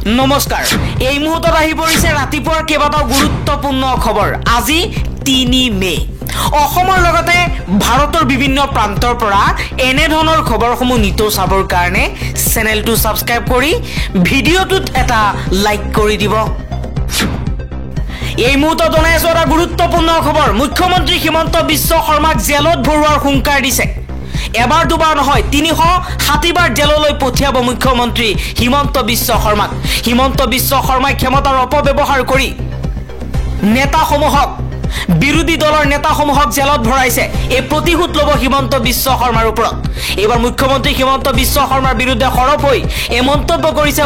নমস্কাৰ এই মুহূৰ্তত আহি পৰিছে ৰাতিপুৱাৰ কেইবাটাও গুৰুত্বপূৰ্ণ খবৰ আজি 3 মে অসমৰ লগতে ভাৰতৰ বিভিন্ন প্ৰান্তৰ পৰা এনে ধৰণৰ খবৰসমূহ নিতৌ চাবৰ কাৰণে চেনেলটো সাবস্ক্ৰাইব কৰি ভিডিঅ'টোত এটা লাইক কৰি দিব এই মুহূৰ্তত জনাইছো এটা গুৰুত্বপূৰ্ণ খবৰ মুখ্যমন্ত্ৰী হিমন্ত বিশ্ব শৰ্মাক জেলত ভৰোৱাৰ হুংকাৰ দিছে এবাৰ দুবাৰ নহয় 360 বাৰ জেললৈ পঠিয়াব মুখ্যমন্ত্ৰী হিমন্ত বিশ্ব শৰ্মাক হিমন্ত বিশ্ব শৰ্মাই ক্ষমতাৰ অপব্যৱহাৰ কৰি নেতাসমূহক বিৰোধী দলৰ নেতাসমূহক জেলত ভৰাইছে এই প্ৰতিশোধ লব হিমন্ত বিশ্ব শৰ্মাৰ ওপৰত এবাৰ মুখ্যমন্ত্ৰী হিমন্ত বিশ্ব শৰ্মাৰ বিৰুদ্ধে খৰপ হৈ এই মন্তব্য কৰিছে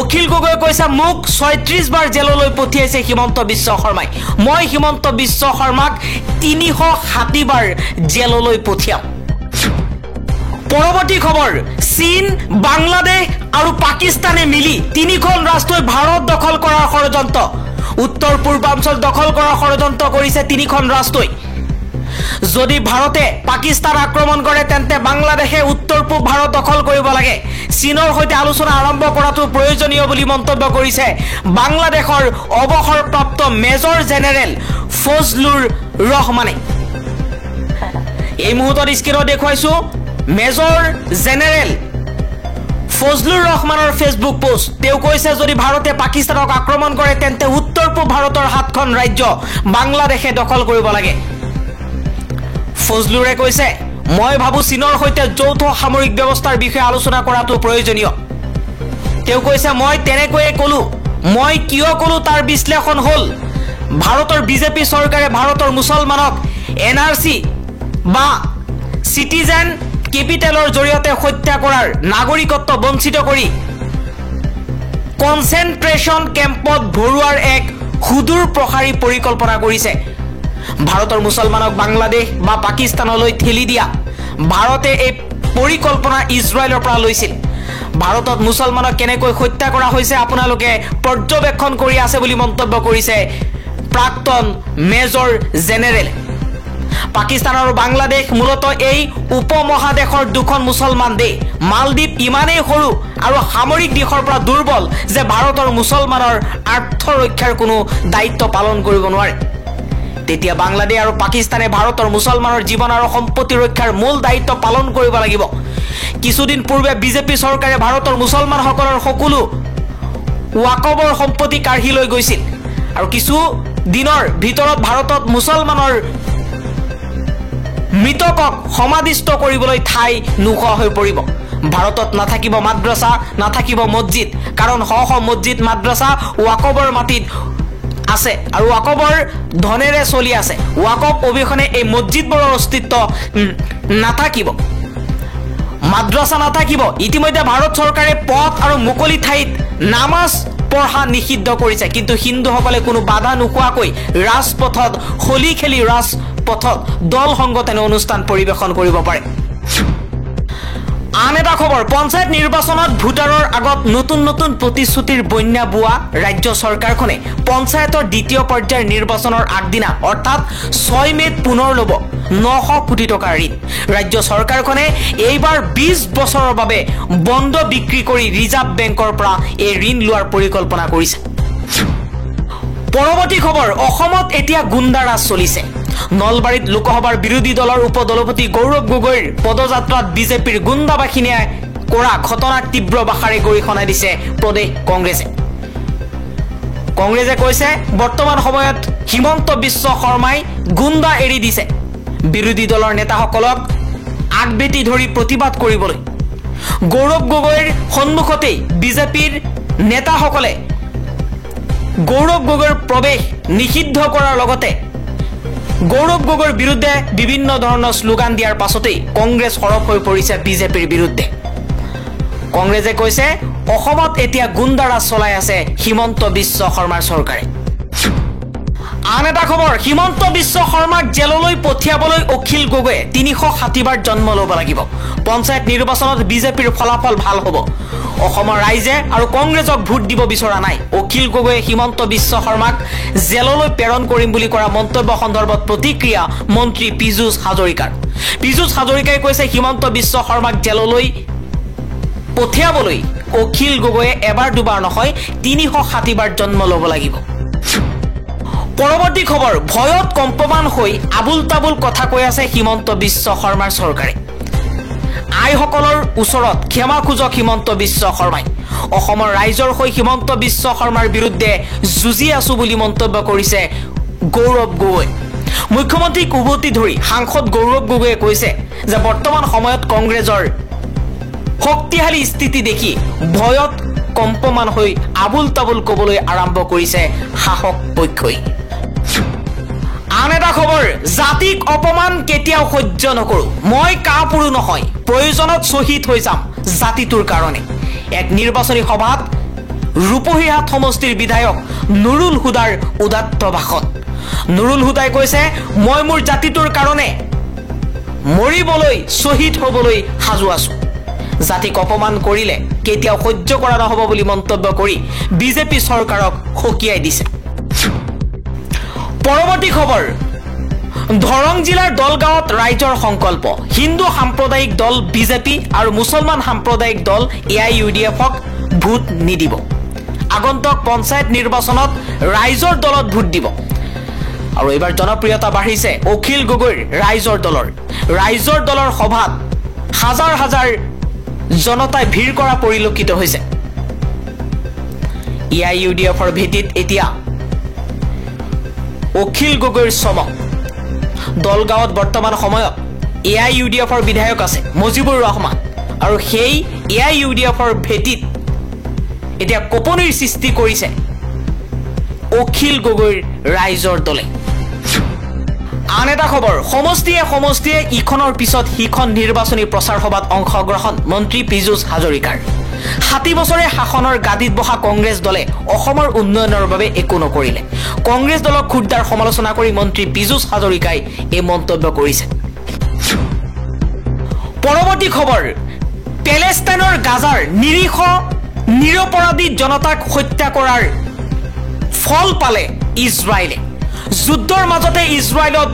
অখিল গগৈ কৈছে মোক 36 বাৰ জেললৈ পঠিয়াইছে হিমন্ত বিশ্ব শৰ্মাই মই হিমন্ত বিশ্ব শৰ্মাক 360 বাৰ জেললৈ পঠিয়াম পৰৱৰ্তী খবৰ চীন বাংলাদেশ আৰু পাকিস্তানে মিলি তিনিখন ৰাষ্ট্ৰই ভাৰত দখল কৰাৰ ষড়যন্ত্ৰ উত্তৰ পূৰ্বাঞ্চল দখল কৰাৰ ষড়যন্ত্ৰ কৰিছে তিনিখন ৰাষ্ট্ৰই যদি ভাৰতে পাকিস্তান আক্ৰমণ কৰে তেন্তে বাংলাদেশে উত্তৰ পূব ভাৰত দখল কৰিব লাগে চীনৰ সৈতে আলোচনা আৰম্ভ কৰাটো প্ৰয়োজনীয় বুলি মন্তব্য কৰিছে বাংলাদেশৰ অৱসৰপ্ৰাপ্ত মেজৰ জেনেৰেল ফজলুৰ ৰহমানে এই মুহূৰ্তত স্ক্ৰীনত দেখুৱাইছো মেজৰ জেনেৰেল ফজলুৰ ৰহমানৰ ফেসবুক পোষ্ট তেওঁ কৈছে যদি ভাৰতে পাকিস্তানক আক্ৰমণ কৰে তেন্তে উত্তৰ পূব ভাৰতৰ হাতখন ৰাজ্য বাংলাদেশে দখল কৰিব লাগে ফজলুৰে কৈছে মই ভাবো চীনৰ সৈতে যৌথ সামৰিক ব্যৱস্থাৰ বিষয়ে আলোচনা কৰাটো প্ৰয়োজনীয় তেওঁ কৈছে মই তেনেকৈয়ে কলো মই কিয় কলো তাৰ বিশ্লেষণ হল ভাৰতৰ বিজেপি চৰকাৰে ভাৰতৰ মুছলমানক এনআৰসি বা সিটিজেন কেপিটেলৰ জৰিয়তে হত্যা কৰাৰ নাগৰিকত্ব বঞ্চিত কৰি কনসেন্ট্ৰেশন কেম্পত ভৰুৱাৰ এক সুদূৰ প্ৰসাৰী পৰিকল্পনা কৰিছে ভাৰতৰ মুছলমানক বাংলাদেশ বা পাকিস্তানলৈ ঠেলি দিয়া ভাৰতে এই পৰিকল্পনা ইজৰাইলৰ পৰা লৈছিল ভাৰতত মুছলমানক কেনেকৈ হত্যা কৰা হৈছে আপোনালোকে পৰ্যবেক্ষণ কৰি আছে বুলি মন্তব্য কৰিছে প্ৰাক্তন মেজৰ জেনেৰেল পাকিস্তান আৰু বাংলাদেশ মূলতঃ এই উপমহাদেশৰ দুখন মুছলমান দেশ মালদ্বীপ ইমানেই সৰু আৰু সামৰিক দিশৰ পৰা দুৰ্বল যে ভাৰতৰ মুছলমানৰ আৰ্থৰক্ষাৰ কোনো দায়িত্ব পালন কৰিব নোৱাৰে তেতিয়া বাংলাদেশ আৰু পাকিস্তানে ভাৰতৰ মুছলমানৰ জীৱন আৰু সম্পত্তি ৰক্ষাৰ মূল দায়িত্ব পালন কৰিব লাগিব কিছুদিন পূৰ্বে বিজেপি চৰকাৰে ভাৰতৰ মুছলমানসকলৰ সকলো ওয়াকবৰ সম্পত্তি কাঢ়ি লৈ গৈছিল আৰু কিছু দিনৰ ভিতৰত ভাৰতত মুছলমানৰ মৃতকক সমাধিস্থ কৰিবলৈ ঠাই নোহোৱা হৈ পৰিব ভাৰতত নাথাকিব মাদ্ৰাসা নাথাকিব মছজিদ কাৰণ শ মছজিদ মাদ্ৰাসা ওয়াকবৰ মাটিত আছে আৰু ওয়াকবৰ ধনেৰে চলি আছে ওয়াকব অবিহনে এই মছজিদবোৰৰ অস্তিত্ব নাথাকিব মাদ্ৰাসা নাথাকিব ইতিমধ্যে ভাৰত চৰকাৰে পথ আৰু মুকলি ঠাইত নামাজ পঢ়া নিষিদ্ধ কৰিছে কিন্তু হিন্দুসকলে কোনো বাধা নোখোৱাকৈ ৰাজপথত হোলি খেলি ৰাজপথত দল সংগঠনে অনুষ্ঠান পৰিবেশন কৰিব পাৰে আন এটা খবৰ পঞ্চায়ত নিৰ্বাচনত ভোটাৰৰ আগত নতুন প্ৰতিশ্ৰুতিৰ বন্যা বুৱা ৰাজ্য চৰকাৰখনে পঞ্চায়তৰ দ্বিতীয় পৰ্যায়ৰ নিৰ্বাচনৰ আগদিনা অৰ্থাৎ 6 মেত পুনৰ ল'ব 900 কোটি টকাৰ ঋণ ৰাজ্য চৰকাৰখনে এইবাৰ 20 বছৰৰ বাবে বন্ধ বিক্ৰী কৰি ৰিজাৰ্ভ বেংকৰ পৰা এই ঋণ লোৱাৰ পৰিকল্পনা কৰিছে পৰৱৰ্তী খবৰ অসমত এতিয়া গুণ্ডাৰাজ চলিছে নলবাৰীত লোকসভাৰ বিৰোধী দলৰ উপদলপতি গৌৰৱ গগৈৰ পদযাত্ৰাত বিজেপিৰ গুণ্ডা বাহিনীয়ে কৰা ঘটনাক তীব্ৰ ভাষাৰে গৰিহণা দিছে প্ৰদেশ কংগ্ৰেছে কৈছে বৰ্তমান সময়ত হিমন্ত বিশ্ব শৰ্মাই গুণ্ডা এৰি দিছে বিৰোধী দলৰ নেতাসকলক আগবেটি ধৰি প্ৰতিবাদ কৰিবলৈ গৌৰৱ গগৈৰ সন্মুখতেই বিজেপিৰ নেতাসকলে গৌৰৱ গগৈৰ প্ৰৱেশ নিষিদ্ধ কৰাৰ লগতে গৌৰৱ গগৈৰ বিৰুদ্ধে বিভিন্ন ধৰণৰ স্লোগান দিয়াৰ পাছতেই কংগ্ৰেছ সৰব হৈ পৰিছে বিজেপিৰ বিৰুদ্ধে কংগ্ৰেছে কৈছে অসমত এতিয়া গুণ্ডাৰাজ চলাই আছে হিমন্ত বিশ্ব শৰ্মাৰ চৰকাৰে আন এটা খবৰ হিমন্ত বিশ্ব শৰ্মাক জেললৈ পঠিয়াবলৈ অখিল গগৈয়ে 360 বাৰ জন্ম ল'ব লাগিব পঞ্চায়ত নিৰ্বাচনত বিজেপিৰ ফলাফল ভাল হ'ব অসমৰ ৰাইজে আৰু কংগ্ৰেছক ভোট দিব বিচৰা নাই অখিল গগৈয়ে হিমন্ত বিশ্ব শৰ্মাক জেললৈ প্ৰেৰণ কৰিম বুলি কৰা মন্তব্য সন্দৰ্ভত প্ৰতিক্ৰিয়া মন্ত্ৰী পীযুষ হাজৰিকাই কৈছে হিমন্ত বিশ্ব শৰ্মাক জেললৈ পঠিয়াবলৈ অখিল গগৈয়ে এবাৰ দুবাৰ নহয় 360 বাৰ জন্ম ল'ব লাগিব। পৰৱৰ্তী খবৰ, ভয়ত কম্পমান হৈ আবুল তাবুল কথা কৈ আছে হিমন্ত বিশ্ব শৰ্মাৰ চৰকাৰে। আইসকলৰ ওচৰত ক্ষমা খোজক হিমন্ত বিশ্ব শৰ্মাই। অসমৰ ৰাইজৰ হৈ হিমন্ত বিশ্ব শৰ্মাৰ বিৰুদ্ধে যুঁজি আছো বুলি মন্তব্য কৰিছে গৌৰৱ গগৈ। মুখ্যমন্ত্ৰীক উভতি ধৰি সাংসদ গৌৰৱ গগৈয়ে কৈছে যে বৰ্তমান সময়ত কংগ্ৰেছৰ শক্তিশালী স্থিতি দেখি ভয়ত কম্পমান হৈ আবুল তাবুল ক'বলৈ আৰম্ভ কৰিছে শাসক পক্ষই। আন এটা খবৰ, জাতিক অপমান কেতিয়াও সহ্য নকৰো, মই কাপুৰু নহয়, প্ৰয়োজনত শ্বহীদ হৈ যাম জাতিটোৰ কাৰণে। এক নিৰ্বাচনী সভাত ৰূপহীহাট সমষ্টিৰ বিধায়ক নুৰুল হুদাৰ উদাত্ত ভাষণ। নুৰুল হুদাই কৈছে, মই মোৰ জাতিটোৰ কাৰণে মৰিবলৈ শ্বহীদ হ'বলৈ সাজু আছো। জাতিক অপমান কৰিলে কেতিয়াও সহ্য কৰা নহ'ব বুলি মন্তব্য কৰি বিজেপি চৰকাৰক সকীয়াই দিছে। পৰৱৰ্তী খবৰ, দৰং জিলাৰ দলগাঁৱত ৰাইজৰ সংকল্প, হিন্দু সাম্প্ৰদায়িক দল বিজেপি আৰু মুছলমান সাম্প্ৰদায়িক দল AIUDFক ভোট নিদিব। আগন্তুক পঞ্চায়ত নিৰ্বাচনত ৰাইজৰ দলত ভোট দিব। আৰু এইবাৰ জনপ্ৰিয়তা বাঢ়িছে অখিল গগৈৰ ৰাইজৰ দলৰ সভাত হাজাৰ হাজাৰ জনতাই ভিৰ কৰা পৰিলক্ষিত হৈছে। AIUDFৰ ভেটিত এতিয়া অখিল গগৈৰ চমক। দলগাঁৱত বৰ্তমান সময়ত AIUDFৰ বিধায়ক আছে মুজিবুৰ ৰহমান, আৰু সেই AIUDFৰ ভেটিত এতিয়া কপনিৰ সৃষ্টি কৰিছে অখিল গগৈৰ ৰাইজৰ দলে। আন এটা খবৰ, সমষ্টিয়ে ইখনৰ পিছত সিখন নিৰ্বাচনী প্ৰচাৰ সভাত অংশগ্ৰহণ মন্ত্ৰী পীযুষ হাজৰিকাৰ। 60 বছৰে শাসনৰ গাদীত বহা কংগ্ৰেছ দলে অসমৰ উন্নয়নৰ বাবে একো নকৰিলে। কংগ্ৰেছ দলক ক্ষুদ্ৰ সমালোচনা কৰি মন্ত্ৰী পীযুষ হাজৰিকাই এই মন্তব্য কৰিছে। পৰৱৰ্তী খবৰ, পেলেষ্টাইনৰ গাজাৰ নিৰপৰাধী জনতাক হত্যা কৰাৰ ফল পালে ইজৰাইলে। যুদ্ধৰ মাজতে ইজৰাইলত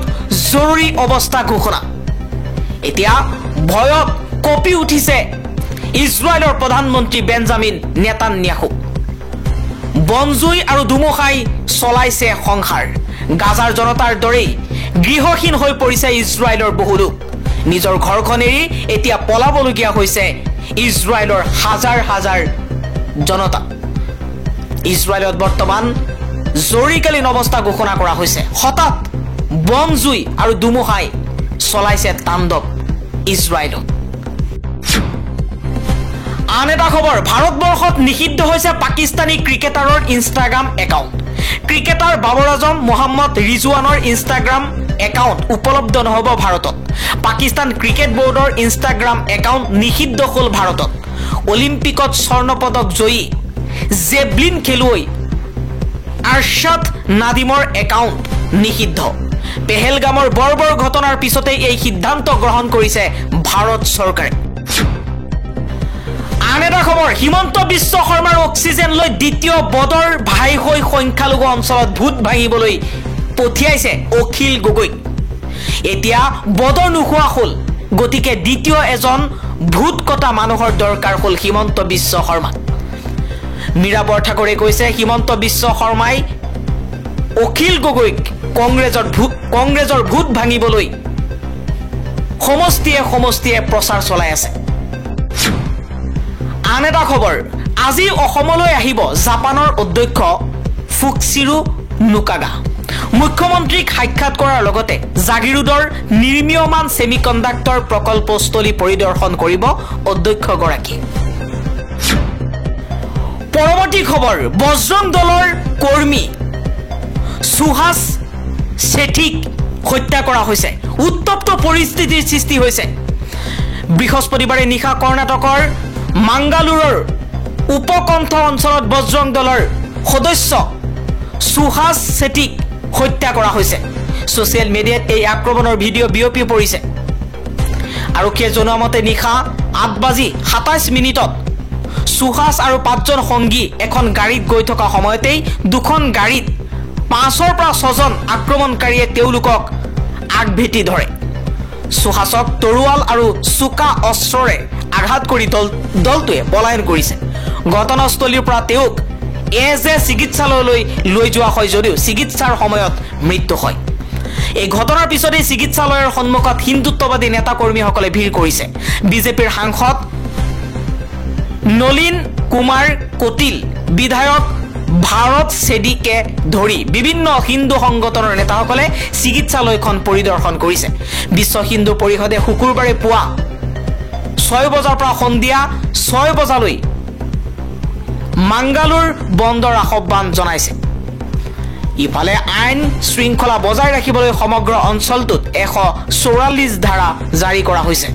জৰুৰী অৱস্থা ঘোষণা। এতিয়া ভয়ত কঁপি উঠিছে ইজৰাইলৰ প্ৰধানমন্ত্ৰী বেঞ্জামিন নেতান্যাহু। বনজুই আৰু ধুমুহাই চলাইছে সংসাৰ। গাজাৰ জনতাৰ দৰেই গৃহহীন হৈ পৰিছে ইজৰাইলৰ বহু লোক। নিজৰ ঘৰখন এৰি এতিয়া পলাবলগীয়া হৈছে ইজৰাইলৰ হাজাৰ হাজাৰ জনতা। ইজৰাইলত বৰ্তমান জৰুৰীকালীন অৱস্থা ঘোষণা কৰা হৈছে। হঠাৎ বনজুই আৰু ধুমুহাই চলাইছে তাণ্ডৱ ইজৰাইলত। আন এটা খবৰ, ভাৰতবৰ্ষত নিষিদ্ধ হৈছে পাকিস্তানী ক্ৰিকেটাৰৰ ইনষ্টাগ্ৰাম একাউণ্ট। ক্ৰিকেটাৰ বাবৰ আজম মোহাম্মদ ৰিজৱানৰ ইনষ্টাগ্ৰাম একাউণ্ট উপলব্ধ নহ'ব ভাৰতত। পাকিস্তান ক্ৰিকেট বোৰ্ডৰ ইনষ্টাগ্ৰাম একাউণ্ট নিষিদ্ধ হ'ল ভাৰতত। অলিম্পিকত স্বৰ্ণ পদক জয়ী জেভলিন খেলুৱৈ আৰশ্বাদ নাদিমৰ একাউণ্ট নিষিদ্ধ। পেহেলগামৰ বৰ্বৰ ঘটনাৰ পিছতে এই সিদ্ধান্ত গ্ৰহণ কৰিছে ভাৰত চৰকাৰে। আন এটা খবৰ, হিমন্ত বিশ্ব শৰ্মাৰ অক্সিজেন লৈ দ্বিতীয় বদৰ ভাই হৈ সংখ্যালঘু অঞ্চলত ভোট ভাঙিবলৈ পঠিয়াইছে অখিল গগৈ। এতিয়া বদৰ নোহোৱা হ'ল, গতিকে দ্বিতীয় এজন ভোট কটা মানুহৰ দৰকাৰ হ'ল হিমন্ত বিশ্ব শৰ্মা। মীৰা বৰঠাকুৰে কৈছে, হিমন্ত বিশ্ব শৰ্মাই অখিল গগৈক কংগ্ৰেছৰ ভোট ভাঙিবলৈ সমষ্টিয়ে প্ৰচাৰ চলাই আছে। আন এটা খবৰ, আজি অসমলৈ আহিব জাপানৰ অধ্যক্ষ ফুকচিৰো নুকাগা। মুখ্যমন্ত্ৰীক সাক্ষাৎ কৰাৰ লগতে জাগিৰোডৰ নিৰ্মীয়মান ছেমিকণ্ডাক্টৰ প্ৰকল্পস্থলী পৰিদৰ্শন কৰিব অধ্যক্ষগৰাকীয়ে। পৰৱৰ্তী খবৰ, বজৰং দলৰ কৰ্মী সুহাস শেঠিক হত্যা কৰা হৈছে। উত্তপ্ত পৰিস্থিতিৰ সৃষ্টি হৈছে। বৃহস্পতিবাৰে নিশা কৰ্ণাটকৰ মাংগালুৰৰ উপকণ্ঠ অঞ্চলত বজৰং দলৰ সদস্য সুহাস শেঠিক হত্যা কৰা হৈছে। ছ'চিয়েল মিডিয়াত এই আক্ৰমণৰ ভিডিঅ' বিয়পি পৰিছে। আৰক্ষীয়ে জনোৱা মতে নিশা 8:27 সুহাস আৰু 5জন সংগী এখন গাড়ীত গৈ থকা সময়তেই দুখন গাড়ীত 5ৰ পৰা 6জন আক্ৰমণকাৰীয়ে তেওঁলোকক আগভেটি ধৰে। সুহাসক তৰোৱাল আৰু চোকা অস্ত্ৰৰে আঘাত কৰি দলটোৱে পলায়ন কৰিছে। ঘটনাস্থলীৰ পৰা তেওঁক চিকিৎসালয়লৈ লৈ যোৱা হয় যদিও চিকিৎসাৰ সময়ত মৃত্যু হয়। এই ঘটনাৰ পিছতেই চিকিৎসালয়ৰ সন্মুখত হিন্দুত্ববাদী নেতা কৰ্মীসকলে ভিৰ কৰিছে। বিজেপিৰ সাংসদ নলিন কুমাৰ কটিল, বিধায়ক ভাৰত ছেদিকে ধৰি বিভিন্ন হিন্দু সংগঠনৰ নেতাসকলে চিকিৎসালয়খন পৰিদৰ্শন কৰিছে। বিশ্ব হিন্দু পৰিষদে শুকুৰবাৰে পুৱা 6 বজাৰ পৰা সন্ধিয়া 6 বজালৈ মাংগালোৰ বন্দৰ আহ্বান জনাইছে। ইফালে আইন শৃংখলা বজাই ৰাখিবলৈ সমগ্ৰ অঞ্চলটোত 144 ধাৰা জাৰি কৰা হৈছে।